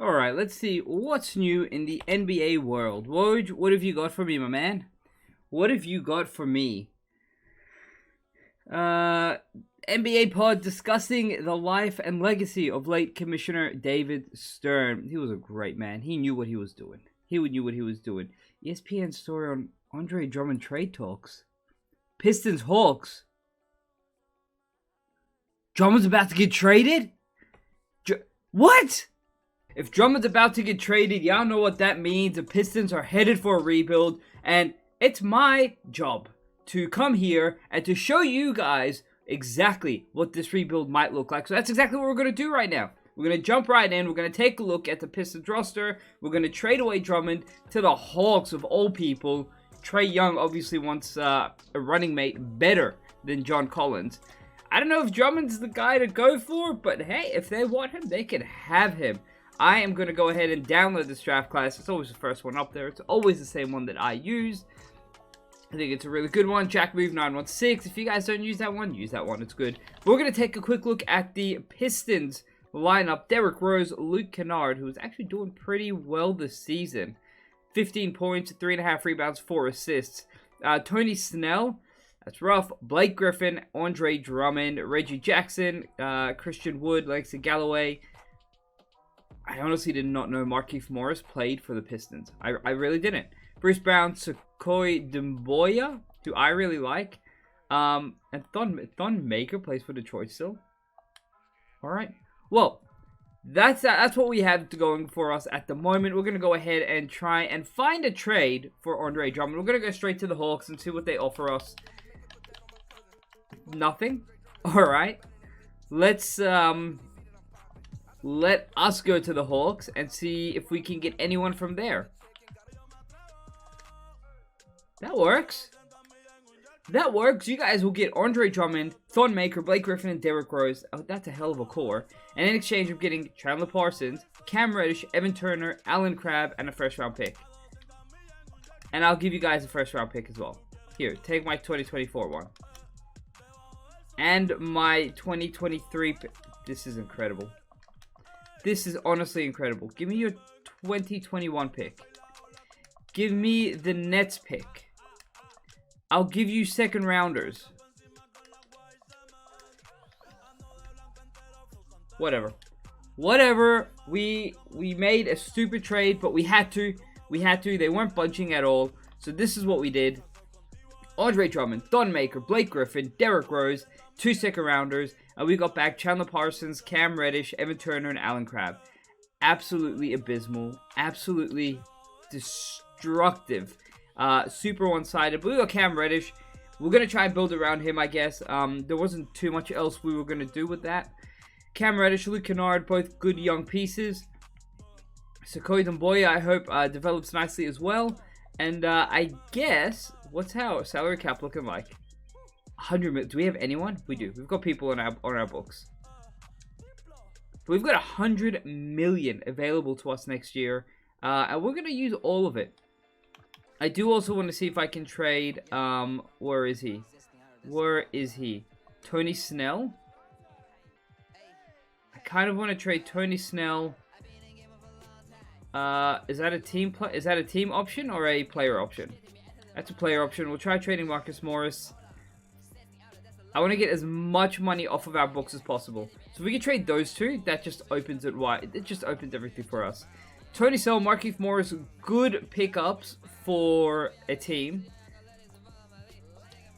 Alright, let's see what's new in the NBA world. Woj, what have you got for me, my man? What have you got for me? NBA pod discussing the life and legacy of late Commissioner David Stern. He was a great man. He knew what he was doing. He knew what he was doing. ESPN story on Andre Drummond trade talks. Pistons Hawks. Drummond's about to get traded? What? If Drummond's about to get traded, y'all know what that means. The Pistons are headed for a rebuild, and it's my job to come here and to show you guys exactly what this rebuild might look like. So that's exactly what we're going to do right now. We're going to jump right in. We're going to take a look at the Pistons roster. We're going to trade away Drummond to the Hawks of all people. Trae Young obviously wants a running mate better than John Collins. I don't know if Drummond's the guy to go for, but hey, if they want him, they can have him. I am going to go ahead and download this draft class. It's always the first one up there. It's always the same one that I use. I think it's a really good one. Jack Move 916. If you guys don't use that one, use that one. It's good. We're going to take a quick look at the Pistons lineup. Derrick Rose, Luke Kennard, who is actually doing pretty well this season. 15 points, 3.5 rebounds, 4 assists. Tony Snell, that's rough. Blake Griffin, Andre Drummond, Reggie Jackson, Christian Wood, Langston Galloway. I honestly did not know Markieff Morris played for the Pistons. I really didn't. Bruce Brown, Sekou Doumbouya, who I really like. And Thon Maker plays for Detroit still. Alright. Well, that's what we have going for us at the moment. We're going to go ahead and try and find a trade for Andre Drummond. We're going to go straight to the Hawks and see what they offer us. Nothing? Alright. Let us go to the Hawks and see if we can get anyone from there. That works. That works. You guys will get Andre Drummond, Thon Maker, Blake Griffin, and Derrick Rose. Oh, that's a hell of a core. And in exchange, I'm getting Chandler Parsons, Cam Reddish, Evan Turner, Alan Crabb, and a first-round pick. And I'll give you guys a first-round pick as well. Here, take my 2024 one. And my 2023 pick. This is incredible. This is honestly incredible. Give me your 2021 pick. Give me the Nets pick. I'll give you second rounders. Whatever. We made a stupid trade, but we had to. They weren't budging at all. So this is what we did. Andre Drummond, Thon Maker, Blake Griffin, Derrick Rose, 2 second rounders, and we got back Chandler Parsons, Cam Reddish, Evan Turner, and Alan Crabb. Absolutely abysmal. Absolutely destructive. Super one-sided. But we got Cam Reddish. We're going to try and build around him, I guess. There wasn't too much else we were going to do with that. Cam Reddish, Luke Kennard, both good young pieces. Sekou Doumbouya, I hope, develops nicely as well. And I guess, what's our salary cap looking like? 100 million. Do we have anyone? We do. We've got people on our books. But we've got 100 million available to us next year. And we're going to use all of it. I do also want to see if I can trade, where is he? Tony Snell? I kind of want to trade Tony Snell. Is that a team option or a player option? That's a player option. We'll try trading Marcus Morris. I want to get as much money off of our books as possible. So if we can trade those two, that just opens it wide. It just opens everything for us. Tony Snell, Markieff Morris, good pickups for a team.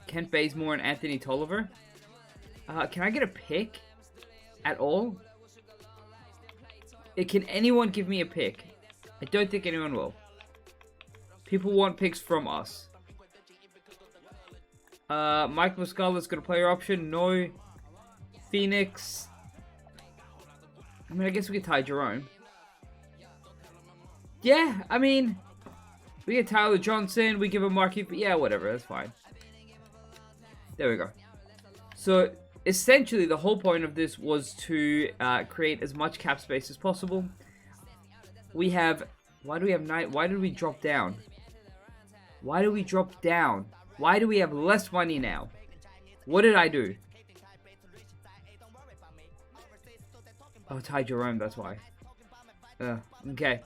Kent Bazemore and Anthony Tolliver. Can I get a pick at all? Can anyone give me a pick? I don't think anyone will. People want picks from us. Mike Muscala's got a player option. No. Phoenix. I mean, I guess we could tie Jerome. Yeah, I mean, we get Tyler Johnson. We give him Markieff. Yeah, whatever. That's fine. There we go. So, essentially, the whole point of this was to create as much cap space as possible. We have... Why do we have 9? Why did we drop down? Why do we drop down? Why do we have less money now? What did I do? Oh, Ty Jerome, that's why. Okay.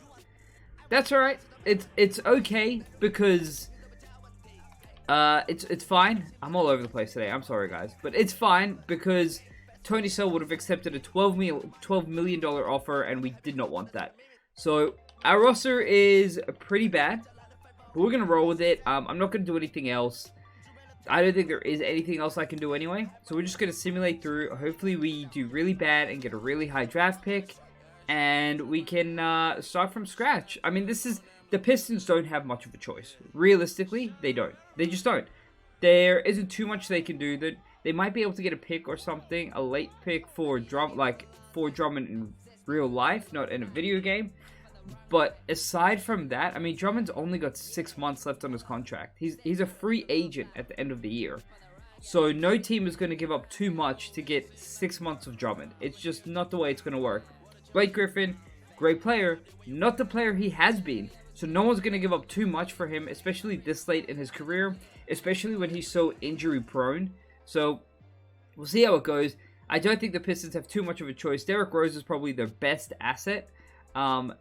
That's alright. It's okay because it's fine. I'm all over the place today. I'm sorry, guys, but it's fine because Tony Sell would have accepted a $12 million offer, and we did not want that. So our roster is pretty bad, but we're gonna roll with it. I'm not gonna do anything else. I don't think there is anything else I can do anyway. So we're just gonna simulate through. Hopefully we do really bad and get a really high draft pick, and we can start from scratch. I mean, the Pistons don't have much of a choice. Realistically, they don't. They just don't. There isn't too much they can do. That they might be able to get a pick or something, a late pick for Drummond in real life, not in a video game. But aside from that, I mean, Drummond's only got 6 months left on his contract. He's a free agent at the end of the year. So no team is going to give up too much to get 6 months of Drummond. It's just not the way it's going to work. Blake Griffin, great player, not the player he has been. So no one's going to give up too much for him, especially this late in his career, especially when he's so injury prone. So we'll see how it goes. I don't think the Pistons have too much of a choice. Derrick Rose is probably their best asset.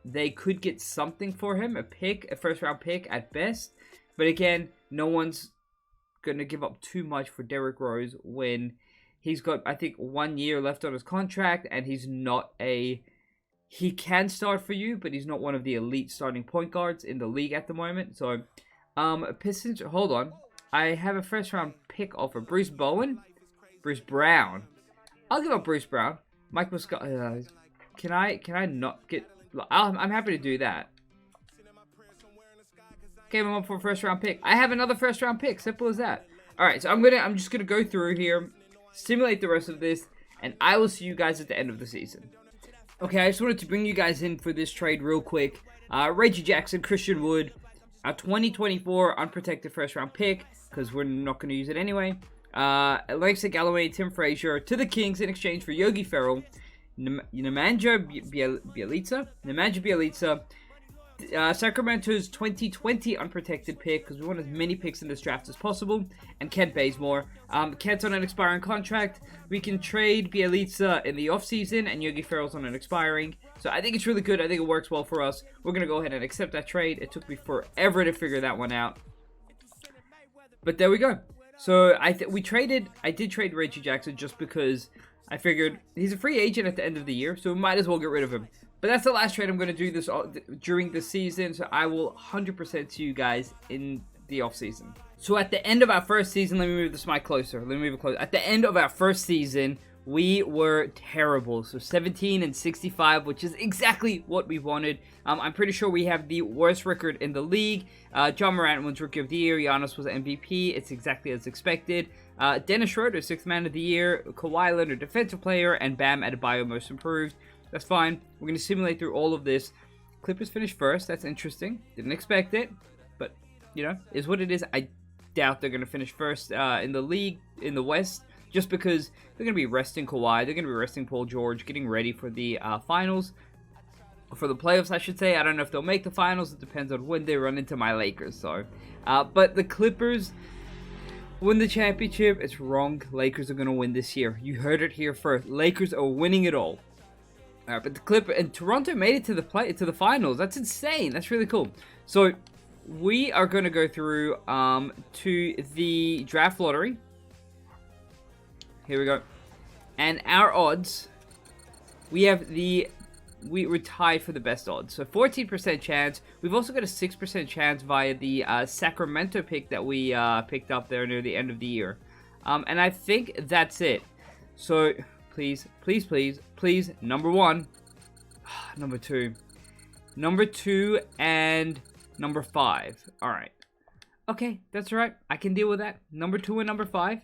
They could get something for him, a first round pick at best. But again, no one's going to give up too much for Derrick Rose when he's got, I think, 1 year left on his contract, and he's not he can start for you, but he's not one of the elite starting point guards in the league at the moment. So, Pistons, hold on. I have a first round pick offer. Bruce Brown. I'll give up Bruce Brown. Mike Muscala. Can I not get... I'm happy to do that. Gave him up for a first round pick. I have another first round pick. Simple as that. Alright, so I'm just gonna go through here, simulate the rest of this, and I will see you guys at the end of the season. Okay, I just wanted to bring you guys in for this trade real quick. Reggie Jackson, Christian Wood, our 2024 unprotected first round pick, because we're not going to use it anyway. Langston Galloway, Tim Frazier to the Kings in exchange for Yogi Ferrell, Nemanja Bjelica, Sacramento's 2020 unprotected pick, because we want as many picks in this draft as possible, and Kent Bazemore. Kent's on an expiring contract. We can trade Bjelica in the offseason, and Yogi Ferrell's on an expiring. So I think it's really good. I think it works well for us. We're going to go ahead and accept that trade. It took me forever to figure that one out. But there we go. So I did trade Reggie Jackson just because I figured he's a free agent at the end of the year, so we might as well get rid of him. But that's the last trade I'm going to do this during the season, so I will 100% see you guys in the offseason. So at the end of our first season, let me move this mic closer. Let me move it closer. At the end of our first season, we were terrible. So 17-65, which is exactly what we wanted. I'm pretty sure we have the worst record in the league. John Morant wins Rookie of the Year. Giannis was MVP. It's exactly as expected. Dennis Schroeder, 6th Man of the Year. Kawhi Leonard, Defensive Player. And Bam Adebayo, Most Improved. That's fine. We're going to simulate through all of this. Clippers finished first. That's interesting. Didn't expect it. But, you know, is what it is. I doubt they're going to finish first in the league, in the West. Just because they're going to be resting Kawhi. They're going to be resting Paul George. Getting ready for the finals. For the playoffs, I should say. I don't know if they'll make the finals. It depends on when they run into my Lakers. So, but the Clippers win the championship. It's wrong. Lakers are going to win this year. You heard it here first. Lakers are winning it all. Alright, but the Clippers and Toronto made it to the finals. That's insane. That's really cool. So we are going to go through to the draft lottery. Here we go. And our odds, we're tied for the best odds. So 14% chance. We've also got a 6% chance via the Sacramento pick that we picked up there near the end of the year. And I think that's it. So please, please, please, please, number 1, number 2, and number 5. All right. Okay, that's right. I can deal with that. Number 2 and number 5.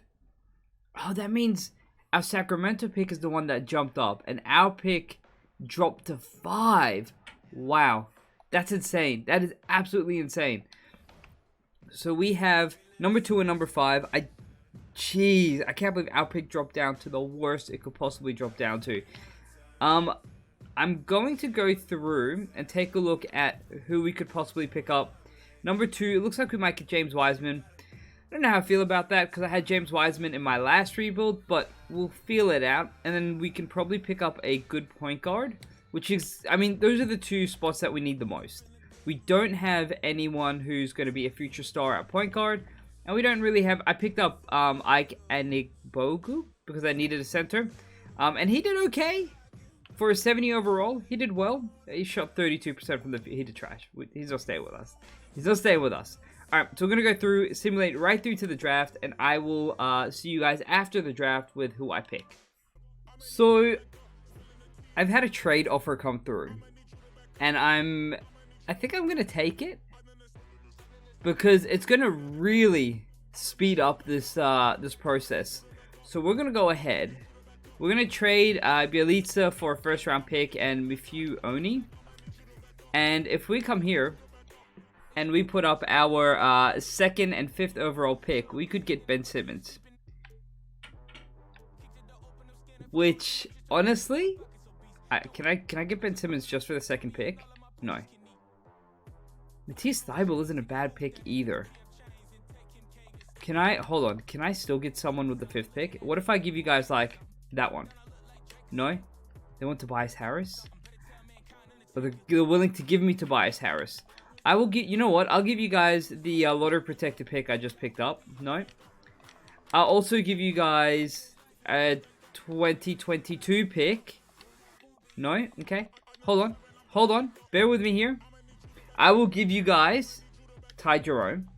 Oh, that means our Sacramento pick is the one that jumped up, and our pick dropped to 5. Wow. That's insane. That is absolutely insane. So we have number 2 and number 5. Jeez, I can't believe our pick dropped down to the worst it could possibly drop down to. I'm going to go through and take a look at who we could possibly pick up. Number 2, it looks like we might get James Wiseman. I don't know how I feel about that because I had James Wiseman in my last rebuild, but we'll feel it out. And then we can probably pick up a good point guard. which is, I mean, those are the two spots that we need the most. We don't have anyone who's going to be a future star at point guard, and we don't really have, I picked up Ike Anigbogu because I needed a center, and he did okay. For a 70 overall, he did well. He shot 32% from the... He did trash. He's not staying with us. He's not staying with us. Alright, so we're going to go through, simulate right through to the draft, and I will see you guys after the draft with who I pick. So, I've had a trade offer come through, and I think I'm going to take it, because it's going to really speed up this this process. So we're going to go ahead. We're going to trade Bielitsa for a first-round pick and Mifu Oni. And if we come here and we put up our second and fifth overall pick, we could get Ben Simmons. Which, honestly, can I get Ben Simmons just for the second pick? No. Matisse Thybulle isn't a bad pick either. Hold on, can I still get someone with the fifth pick? What if I give you guys, like, that one? No? They want Tobias Harris? But they're willing to give me Tobias Harris. I will get, you know what? I'll give you guys the lottery protected pick I just picked up. No? I'll also give you guys a 2022 pick. No? Okay. Hold on. Hold on. Bear with me here. I will give you guys Ty Jerome.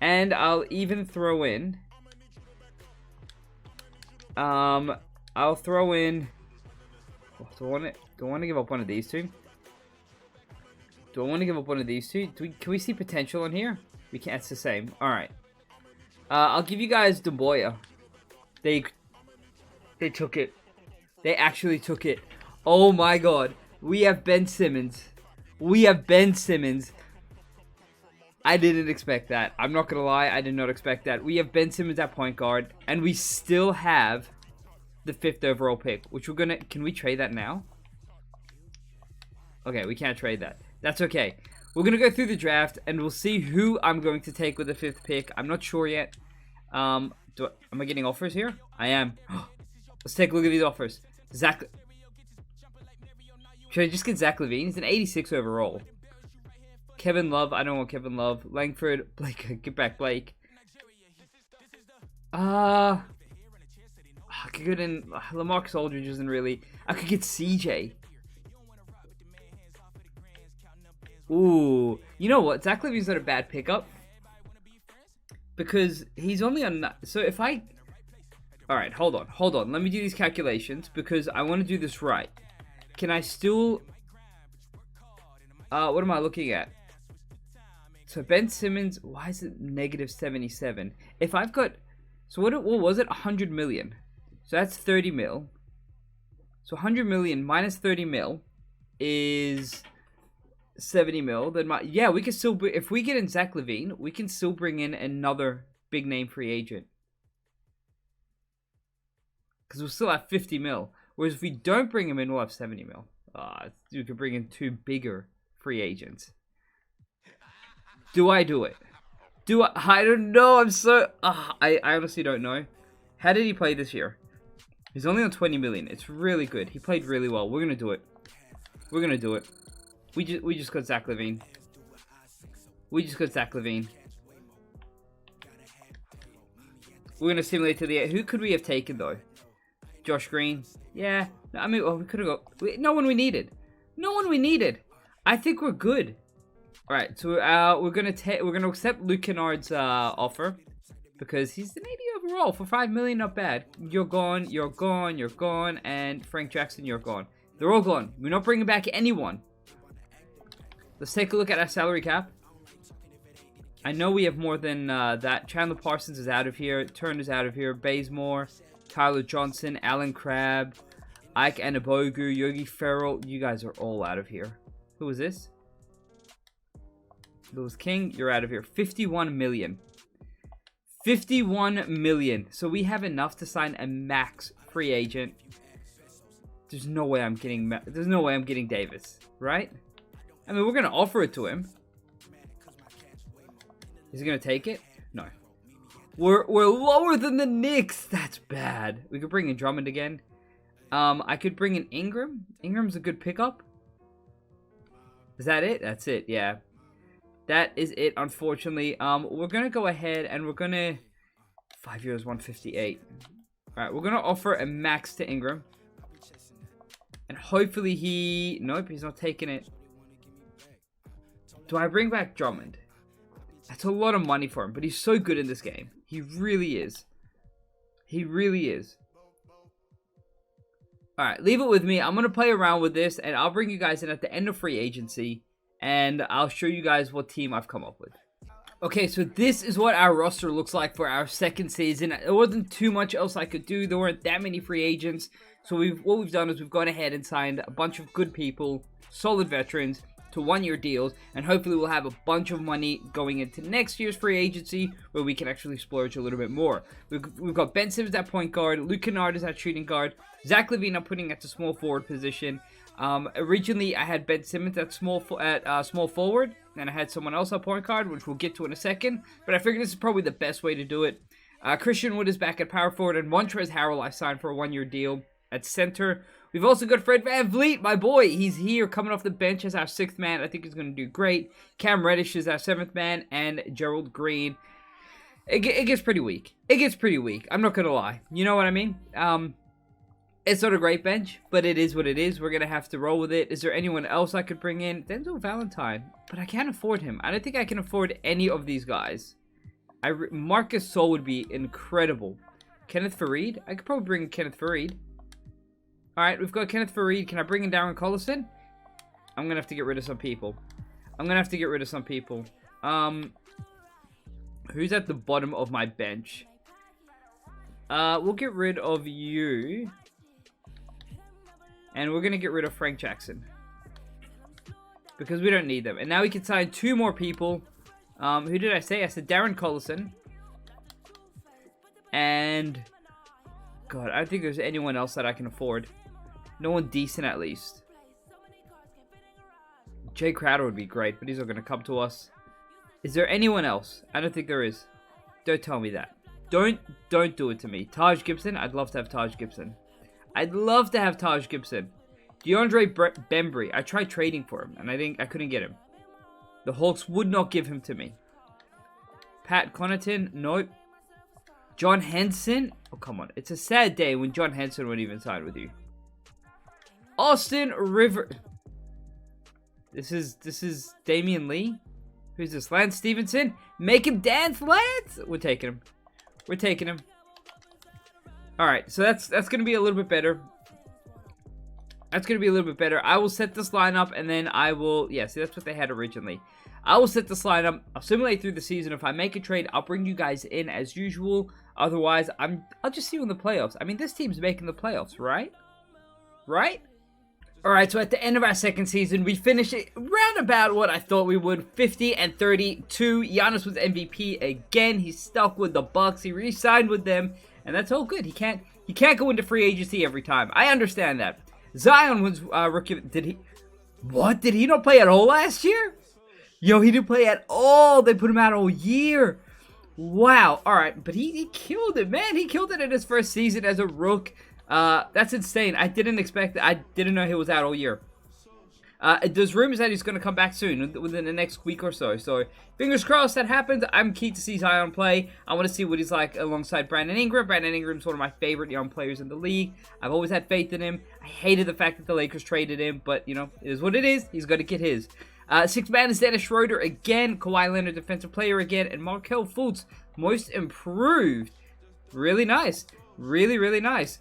And I'll even throw in... I'll throw in... Do I want to give up one of these two? Do I want to give up one of these two? Can we see potential in here? We can't. It's the same. Alright. I'll give you guys Demboya. They took it. They actually took it. Oh my god. We have Ben Simmons. We have Ben Simmons. I didn't expect that. I'm not going to lie. I did not expect that. We have Ben Simmons at point guard. And we still have the fifth overall pick. Which we're going to... Can we trade that now? Okay, we can't trade that. That's okay. We're going to go through the draft. And we'll see who I'm going to take with the fifth pick. I'm not sure yet. Am I getting offers here? I am. Let's take a look at these offers. Zach... Should I just get Zach LaVine? He's an 86 overall. Kevin Love. I don't want Kevin Love. Langford. Blake. Get back, Blake. I could get in... LaMarcus Aldridge isn't really... I could get CJ. Ooh. You know what? Zach LaVine's not a bad pickup. Because he's only on... So if I... Alright, hold on. Hold on. Let me do these calculations. Because I want to do this right. Can I still... what am I looking at? So Ben Simmons... Why is it negative 77? If I've got... So what was it? 100 million. So that's 30 mil. So 100 million minus 30 mil is 70 mil. Then yeah, we can still... If we get in Zach LaVine, we can still bring in another big name free agent. Because we'll still have 50 mil. Whereas if we don't bring him in, we'll have 70 mil. We could bring in two bigger free agents. Do I do it? I don't know. I'm so... I honestly don't know. How did he play this year? He's only on 20 million. It's really good. He played really well. We're going to do it. We're going to do it. We just got Zach LaVine. We just got Zach LaVine. We're going to simulate to the... Who could we have taken, though? Josh Green. Yeah. I mean, well, we could have got... No one we needed. No one we needed. I think we're good. All right. So we're gonna accept Luke Kennard's offer because he's an 80 overall for 5 million. Not bad. You're gone. You're gone. You're gone. And Frank Jackson, you're gone. They're all gone. We're not bringing back anyone. Let's take a look at our salary cap. I know we have more than that. Chandler Parsons is out of here. Turner's out of here. Bazemore. Tyler Johnson, Alan Crabb, Ike Anabogu, Yogi Ferrell. You guys are all out of here. Who was this? Lewis King, you're out of here. 51 million. 51 million. So we have enough to sign a max free agent. There's no way I'm getting... There's no way I'm getting Davis, right? I mean, we're going to offer it to him. Is he going to take it? No. We're lower than the Knicks. That's bad. We could bring in Drummond again. I could bring in Ingram. Ingram's a good pickup. Is that it? That's it, yeah. That is it, unfortunately. We're going to go ahead and we're going to... 5 years, 158. Alright, we're going to offer a max to Ingram. And hopefully he... Nope, he's not taking it. Do I bring back Drummond? That's a lot of money for him, but he's so good in this game. He really is. He really is. Alright, leave it with me. I'm going to play around with this, and I'll bring you guys in at the end of free agency, and I'll show you guys what team I've come up with. Okay, so this is what our roster looks like for our second season. There wasn't too much else I could do. There weren't that many free agents. So what we've done is we've gone ahead and signed a bunch of good people, solid veterans, to one-year deals, and hopefully we'll have a bunch of money going into next year's free agency where we can actually splurge a little bit more. We've got Ben Simmons at point guard, Luke Kennard is at shooting guard, Zach LaVine I'm putting at the small forward position. Originally I had Ben Simmons at small forward, and I had someone else at point guard, which we'll get to in a second, but I figured this is probably the best way to do it. Christian Wood is back at power forward, and Montrezl Harrell I signed for a one-year deal at center. We've also got Fred VanVleet, my boy. He's here coming off the bench as our 6th man. I think he's going to do great. Cam Reddish is our 7th man, and Gerald Green. It gets pretty weak. It gets pretty weak. I'm not going to lie. You know what I mean? It's not a great bench, but it is what it is. We're going to have to roll with it. Is there anyone else I could bring in? Denzel Valentine, but I can't afford him. I don't think I can afford any of these guys. Marcus Sol would be incredible. Kenneth Faried? I could probably bring in Kenneth Faried. Alright, we've got Kenneth Faried. Can I bring in Darren Collison? I'm going to have to get rid of some people. Who's at the bottom of my bench? We'll get rid of you. And we're going to get rid of Frank Jackson. Because we don't need them. And now we can sign 2 more people. Who did I say? I said Darren Collison. And... God, I don't think there's anyone else that I can afford. No one decent, at least. Jay Crowder would be great, but he's not going to come to us. Is there anyone else? I don't think there is. Don't tell me that. Don't do it to me. Taj Gibson? I'd love to have Taj Gibson. DeAndre Bembry. I tried trading for him, and I couldn't get him. The Hawks would not give him to me. Pat Connaughton? Nope. John Henson? Oh, come on. It's a sad day when John Henson wouldn't even sign with you. Austin Rivers. This is Damian Lee. Who's this? Lance Stevenson? Make him dance, Lance! We're taking him. Alright, so that's going to be a little bit better. I will set this lineup, and then I will... Yeah, see, that's what they had originally. I will set this lineup. I'll simulate through the season. If I make a trade, I'll bring you guys in as usual. Otherwise, I'll just see you in the playoffs. I mean, this team's making the playoffs, right? Right? Alright, so at the end of our second season, we finished it round about what I thought we would. 50 and 32. Giannis was MVP again. He's stuck with the Bucks. He re-signed with them. And that's all good. He can't go into free agency every time. I understand that. Zion was rookie. Did he not play at all last year? Yo, he didn't play at all. They put him out all year. Wow. Alright, but he killed it, man. He killed it in his first season as a rook. That's insane. I didn't expect that. I didn't know he was out all year. There's rumors that he's going to come back soon, within the next week or so. So, fingers crossed that happens. I'm keen to see Zion play. I want to see what he's like alongside Brandon Ingram. Brandon Ingram's one of my favorite young players in the league. I've always had faith in him. I hated the fact that the Lakers traded him, but, you know, it is what it is. He's going to get his. Sixth man is Dennis Schroeder again. Kawhi Leonard, defensive player again. And Markelle Fultz, most improved. Really nice. Really, really nice.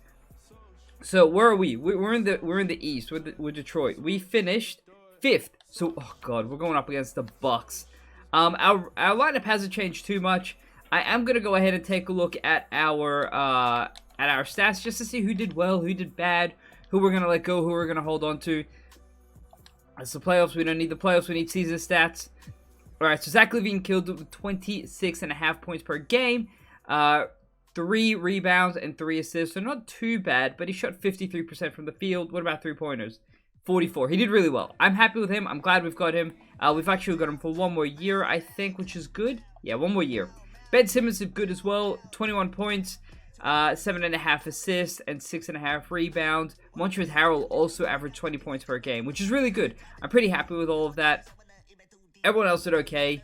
So where are we? We're in the East with Detroit. We finished 5th. So oh god, we're going up against the Bucks. Our lineup hasn't changed too much. I am gonna go ahead and take a look at our stats just to see who did well, who did bad, who we're gonna let go, who we're gonna hold on to. It's the playoffs. We don't need the playoffs. We need season stats. All right. So Zach LaVine killed with 26.5 points per game. 3 rebounds and 3 assists, so not too bad, but he shot 53% from the field. What about three-pointers? 44. He did really well. I'm happy with him. I'm glad we've got him. We've actually got him for 1 more year, I think, which is good. Yeah, 1 more year. Ben Simmons is good as well. 21 points. 7.5 assists and 6.5 rebounds. Montrezl Harrell also averaged 20 points per game, which is really good. I'm pretty happy with all of that. Everyone else did okay.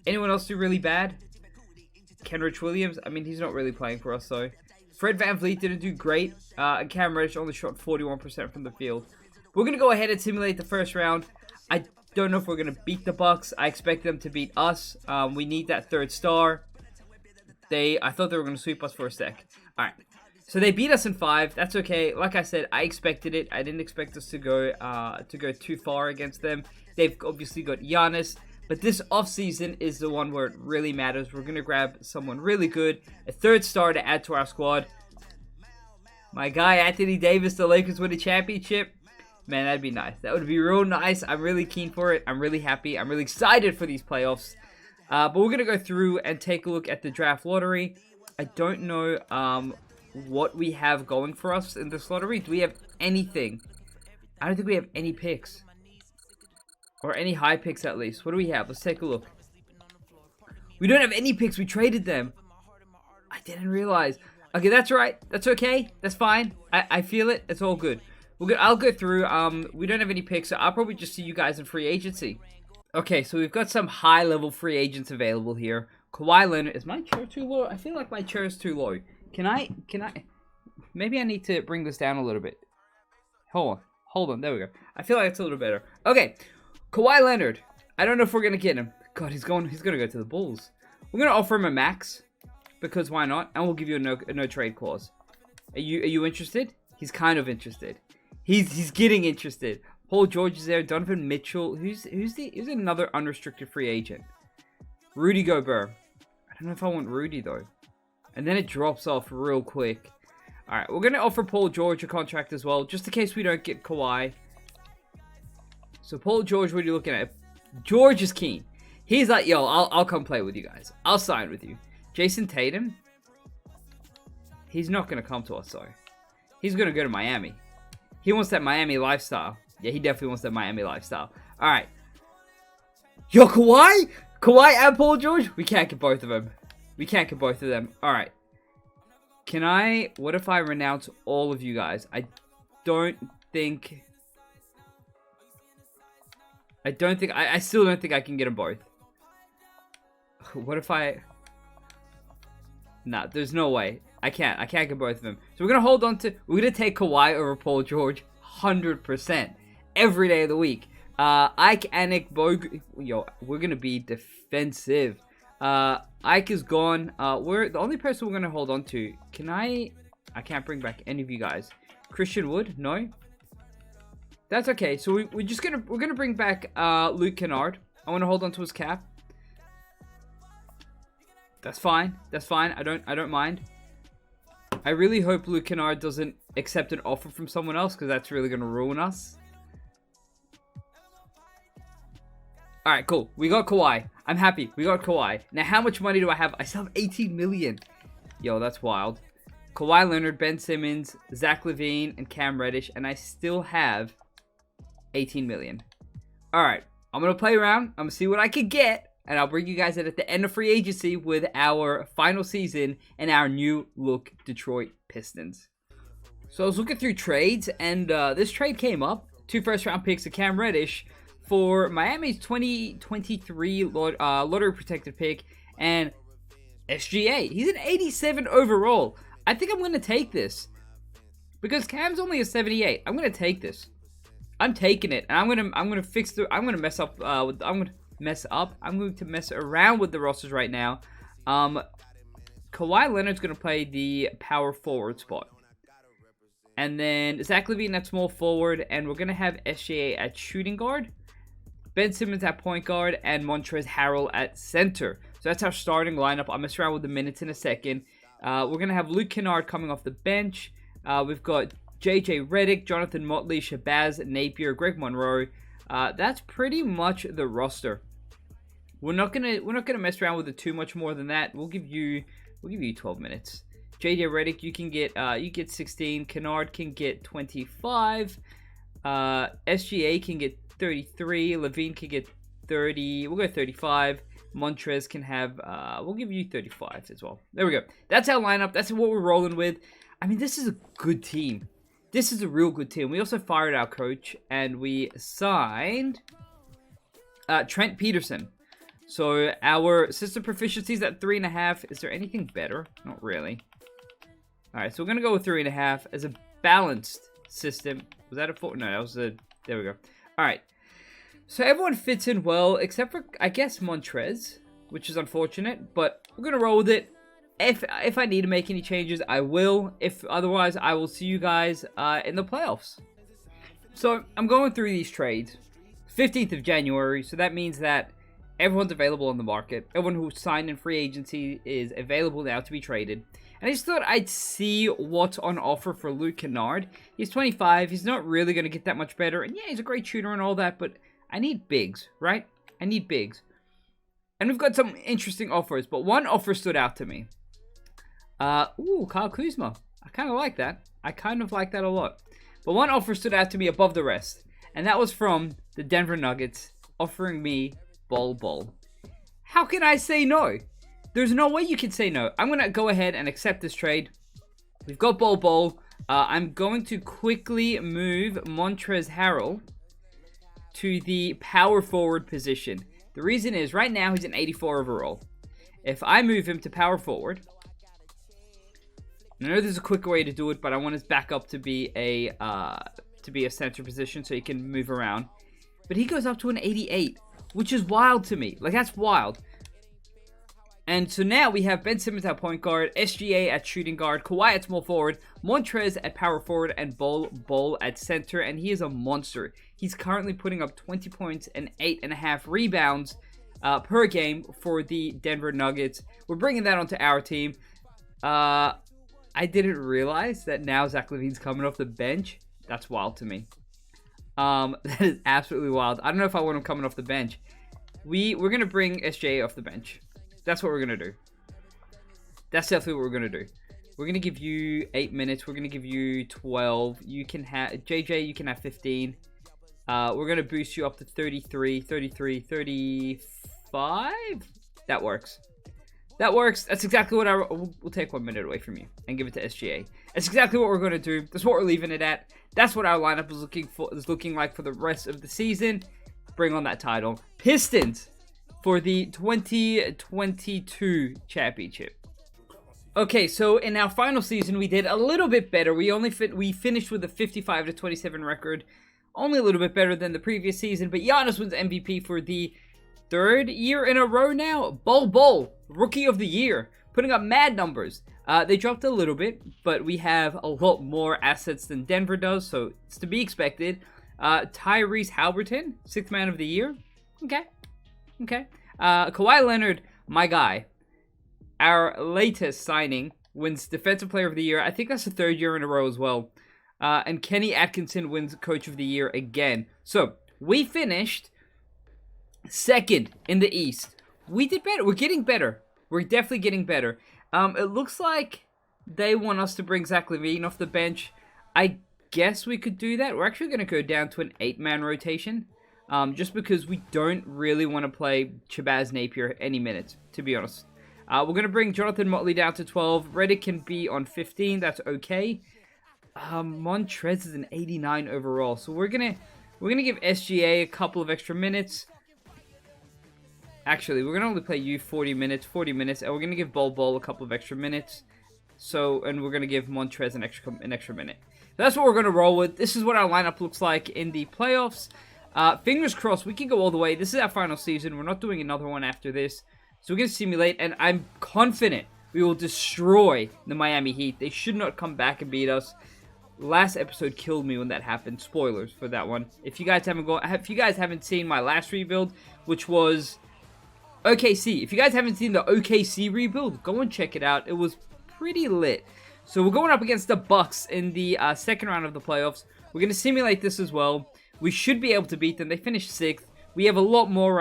Anyone else do really bad? Kenrich Williams, I mean, he's not really playing for us, though. Fred VanVleet didn't do great. And Cam Reddish only shot 41% from the field. We're going to go ahead and simulate the first round. I don't know if we're going to beat the Bucks. I expect them to beat us. We need that third star. I thought they were going to sweep us for a sec. Alright. So they beat us in 5. That's okay. Like I said, I expected it. I didn't expect us to go too far against them. They've obviously got Giannis. But this offseason is the one where it really matters. We're going to grab someone really good. A third star to add to our squad. My guy, Anthony Davis, the Lakers win a championship. Man, that'd be nice. That would be real nice. I'm really keen for it. I'm really happy. I'm really excited for these playoffs. But we're going to go through and take a look at the draft lottery. I don't know what we have going for us in this lottery. Do we have anything? I don't think we have any picks. Or any high picks at least. What do we have? Let's take a look. We don't have any picks. We traded them. I didn't realize. Okay, that's right. That's okay. That's fine. I feel it. It's all good. I'll go through. We don't have any picks, so I'll probably just see you guys in free agency. Okay, so we've got some high-level free agents available here. Kawhi Leonard. Is my chair too low? I feel like my chair is too low. Can I? Maybe I need to bring this down a little bit. Hold on. There we go. I feel like it's a little better. Okay. Kawhi Leonard. I don't know if we're going to get him. God, he's going to go to the Bulls. We're going to offer him a max. Because why not? And we'll give you a no trade clause. Are you interested? He's kind of interested. He's getting interested. Paul George is there. Donovan Mitchell. Who's another unrestricted free agent? Rudy Gobert. I don't know if I want Rudy though. And then it drops off real quick. Alright, we're going to offer Paul George a contract as well. Just in case we don't get Kawhi. So Paul George, what are you looking at? George is keen. He's like, yo, I'll come play with you guys. I'll sign with you. Jason Tatum. He's not going to come to us though. He's going to go to Miami. He wants that Miami lifestyle. Yeah, he definitely wants that Miami lifestyle. Alright. Yo, Kawhi? Kawhi and Paul George? We can't get both of them. We can't get both of them. Alright. What if I renounce all of you guys? I still don't think I can get them both. What if Nah, there's no way. I can't get both of them. So we're going to hold on to... We're going to take Kawhi over Paul George 100%. Every day of the week. Ike, Anik, Bogut... Yo, we're going to be defensive. Ike is gone. The only person we're going to hold on to... I can't bring back any of you guys. Christian Wood? No? That's okay. So we're gonna bring back Luke Kennard. I want to hold on to his cap. That's fine. That's fine. I don't mind. I really hope Luke Kennard doesn't accept an offer from someone else because that's really gonna ruin us. All right, cool. We got Kawhi. I'm happy. We got Kawhi. Now, how much money do I have? I still have 18 million. Yo, that's wild. Kawhi Leonard, Ben Simmons, Zach LaVine, and Cam Reddish, and I still have 18 million. All right, I'm going to play around. I'm going to see what I can get, and I'll bring you guys in at the end of free agency with our final season and our new look Detroit Pistons. So I was looking through trades, and this trade came up. 2 first-round picks of Cam Reddish for Miami's 2023 lottery protected pick and SGA. He's an 87 overall. I think I'm going to take this because Cam's only a 78. I'm going to take this. I'm taking it, and I'm going to mess around with the rosters right now. Kawhi Leonard's going to play the power forward spot. And then Zach LaVine at small forward, and we're going to have SGA at shooting guard, Ben Simmons at point guard, and Montrezl Harrell at center. So that's our starting lineup. I'll mess around with the minutes in a second. We're going to have Luke Kennard coming off the bench. We've got JJ Redick, Jonathan Motley, Shabazz Napier, Greg Monroe. That's pretty much the roster. We're not gonna mess around with it too much more than that. We'll give you 12 minutes. JJ Redick, you get 16. Kennard can get 25. SGA can get 33. LaVine can get 30. We'll go 35. Montrez can have, we'll give you 35 as well. There we go. That's our lineup. That's what we're rolling with. I mean, this is a good team. This is a real good team. We also fired our coach, and we signed Trent Peterson. So our system proficiency is at 3.5. Is there anything better? Not really. All right, so we're going to go with 3.5 as a balanced system. Was that a 4? No, that was a... There we go. All right. So everyone fits in well, except for, I guess, Montrez, which is unfortunate. But we're going to roll with it. If I need to make any changes, I will. If otherwise, I will see you guys in the playoffs. So I'm going through these trades. 15th of January, so that means that everyone's available on the market. Everyone who signed in free agency is available now to be traded. And I just thought I'd see what's on offer for Luke Kennard. He's 25. He's not really going to get that much better. And yeah, he's a great shooter and all that, but I need bigs, right? I need bigs. And we've got some interesting offers, but one offer stood out to me. Ooh, Kyle Kuzma. I kind of like that. I kind of like that a lot. But one offer stood out to me above the rest. And that was from the Denver Nuggets offering me Bol. How can I say no? There's no way you can say no. I'm going to go ahead and accept this trade. We've got Bol. I'm going to quickly move Montrezl Harrell to the power forward position. The reason is, right now, he's an 84 overall. If I move him to power forward... I know there's a quicker way to do it, but I want his backup to be a center position so he can move around. But he goes up to an 88, which is wild to me. Like, that's wild. And so now we have Ben Simmons at point guard, SGA at shooting guard, Kawhi at small forward, Montrez at power forward, and Bol at center. And he is a monster. He's currently putting up 20 points and 8.5 rebounds per game for the Denver Nuggets. We're bringing that onto our team. I didn't realize that now Zach LaVine's coming off the bench. That's wild to me. That is absolutely wild. I don't know if I want him coming off the bench. We're going to bring SGA off the bench. That's what we're going to do. That's definitely what we're going to do. We're going to give you 8 minutes. We're going to give you 12. You can have... JJ, you can have 15. We're going to boost you up to 33, 35. That works. That works. That's exactly what we'll take 1 minute away from you and give it to SGA. That's exactly what we're going to do. That's what we're leaving it at. That's what our lineup is looking like for the rest of the season. Bring on that title. Pistons for the 2022 championship. Okay, so in our final season, we did a little bit better. We finished with a 55-27 record. Only a little bit better than the previous season. But Giannis wins MVP for the 3rd year in a row now. Bol, Rookie of the Year, putting up mad numbers. They dropped a little bit, but we have a lot more assets than Denver does, so it's to be expected. Tyrese Halliburton, 6th Man of the Year. Okay. Kawhi Leonard, my guy. Our latest signing wins Defensive Player of the Year. I think that's the 3rd year in a row as well. And Kenny Atkinson wins Coach of the Year again. So, we finished 2nd in the East. We did better. We're getting better. We're definitely getting better. It looks like they want us to bring Zach LaVine off the bench. I guess we could do that. We're actually going to go down to an 8-man rotation. Just because we don't really want to play Shabazz Napier any minutes, to be honest. We're going to bring Jonathan Motley down to 12. Reddick can be on 15. That's okay. Montrez is an 89 overall. So we're gonna give SGA a couple of extra minutes. Actually, we're gonna only play you 40 minutes, and we're gonna give Bol a couple of extra minutes. And we're gonna give Montrez an extra minute. So that's what we're gonna roll with. This is what our lineup looks like in the playoffs. Fingers crossed, we can go all the way. This is our final season. We're not doing another one after this. So we're gonna simulate, and I'm confident we will destroy the Miami Heat. They should not come back and beat us. Last episode killed me when that happened. Spoilers for that one. If you guys haven't seen my last rebuild, which was OKC. If you guys haven't seen the OKC rebuild, go and check it out. It was pretty lit. So we're going up against the Bucks in the 2nd round of the playoffs. We're going to simulate this as well. We should be able to beat them. They finished 6th. We have a lot more...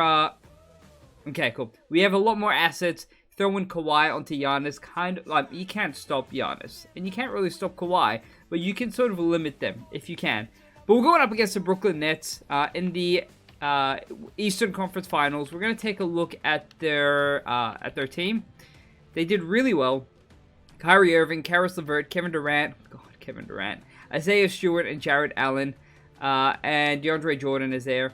Okay, cool. We have a lot more assets. Throw in Kawhi onto Giannis. Kind of like, you can't stop Giannis. And you can't really stop Kawhi. But you can sort of limit them if you can. But we're going up against the Brooklyn Nets in the Eastern Conference Finals. We're going to take a look at their team. They did really well. Kyrie Irving, Karis LeVert, Kevin Durant, Isaiah Stewart, and Jarrett Allen, and DeAndre Jordan is there.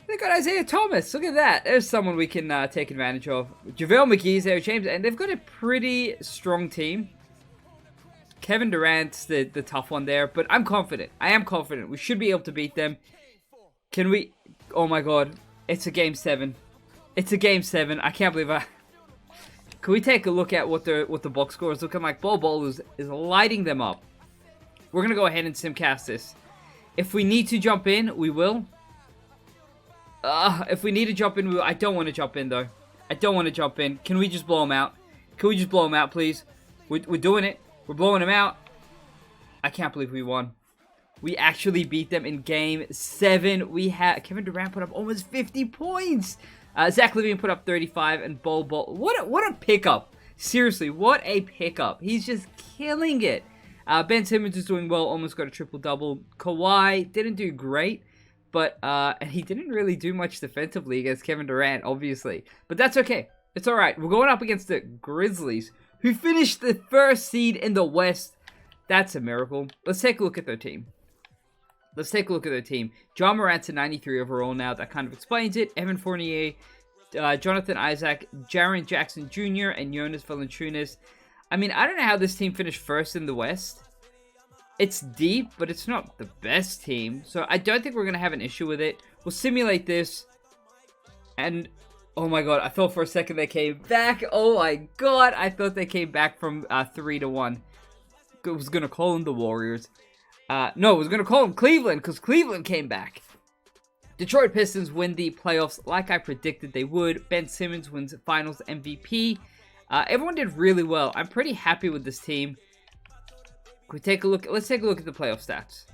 They got Isaiah Thomas. Look at that. There's someone we can take advantage of. JaVale McGee's there, James, and they've got a pretty strong team. Kevin Durant's the tough one there, but I'm confident. I am confident. We should be able to beat them. Can we? Oh my God. It's a game 7. It's a game 7. I can't believe I... Can we take a look at what the box score is looking like? Ball is lighting them up. We're going to go ahead and simcast this. If we need to jump in, we will. If we need to jump in, we will. I don't want to jump in, though. I don't want to jump in. Can we just blow them out? Can we just blow them out, please? We're doing it. We're blowing them out. I can't believe we won. We actually beat them in game 7. We had Kevin Durant put up almost 50 points. Zach LaVine put up 35, and Bol. What a pickup! Seriously, what a pickup! He's just killing it. Ben Simmons is doing well, almost got a triple-double. Kawhi didn't do great, but he didn't really do much defensively against Kevin Durant, obviously. But that's okay. It's all right. We're going up against the Grizzlies, who finished the 1st seed in the West. That's a miracle. Let's take a look at their team. John Morant's a 93 overall now. That kind of explains it. Evan Fournier, Jonathan Isaac, Jaren Jackson Jr., and Jonas Valanciunas. I mean, I don't know how this team finished 1st in the West. It's deep, but it's not the best team. So I don't think we're going to have an issue with it. We'll simulate this. And, oh my God, I thought for a second they came back. Oh my God, I thought they came back from 3-1. I was going to call them the Warriors. No, I was going to call them Cleveland because Cleveland came back. Detroit Pistons win the playoffs like I predicted they would. Ben Simmons wins Finals MVP. Everyone did really well. I'm pretty happy with this team. Can we take a look? Let's take a look at the playoff stats.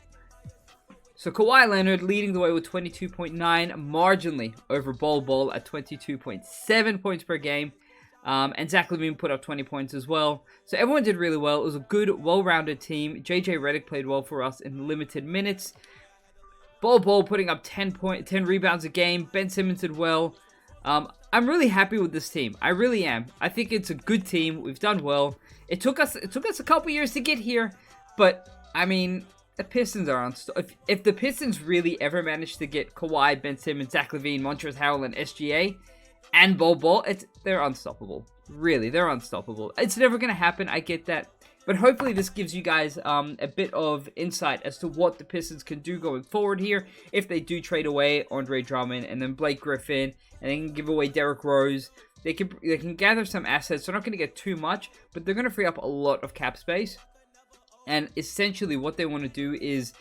So Kawhi Leonard leading the way with 22.9, marginally over Bol at 22.7 points per game. And Zach LaVine put up 20 points as well. So everyone did really well. It was a good, well-rounded team. JJ Redick played well for us in limited minutes. Bol putting up 10 rebounds a game. Ben Simmons did well. I'm really happy with this team. I really am. I think it's a good team. We've done well. It took us a couple years to get here, but I mean, the Pistons are unstoppable. If the Pistons really ever manage to get Kawhi, Ben Simmons, Zach LaVine, Montrezl Harrell, and SGA, and Bol, they're unstoppable. Really, they're unstoppable. It's never going to happen, I get that. But hopefully this gives you guys a bit of insight as to what the Pistons can do going forward here. If they do trade away Andre Drummond and then Blake Griffin, and they can give away Derrick Rose, they can gather some assets. They're not going to get too much, but they're going to free up a lot of cap space. And essentially what they want to do is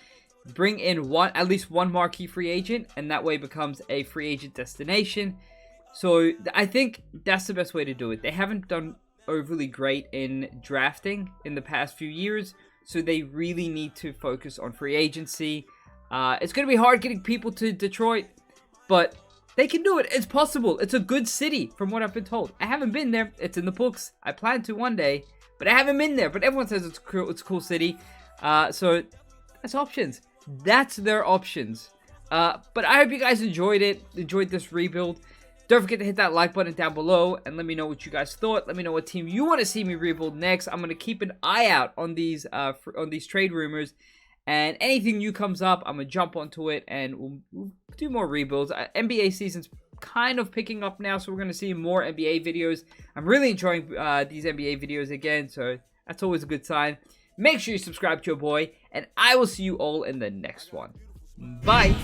bring in at least one marquee free agent, and that way becomes a free agent destination. So I think that's the best way to do it. They haven't done overly great in drafting in the past few years, so they really need to focus on free agency. It's going to be hard getting people to Detroit, but they can do it. It's possible. It's a good city from what I've been told. I haven't been there. It's in the books. I plan to one day, but I haven't been there. But everyone says it's a cool city. So that's options. That's their options. But I hope you guys enjoyed this rebuild. Don't forget to hit that like button down below and let me know what you guys thought. Let me know what team you want to see me rebuild next. I'm going to keep an eye out on these trade rumors, and anything new comes up, I'm going to jump onto it and we'll do more rebuilds. NBA season's kind of picking up now, so we're going to see more NBA videos. I'm really enjoying these NBA videos again, so that's always a good sign. Make sure you subscribe to your boy, and I will see you all in the next one. Bye!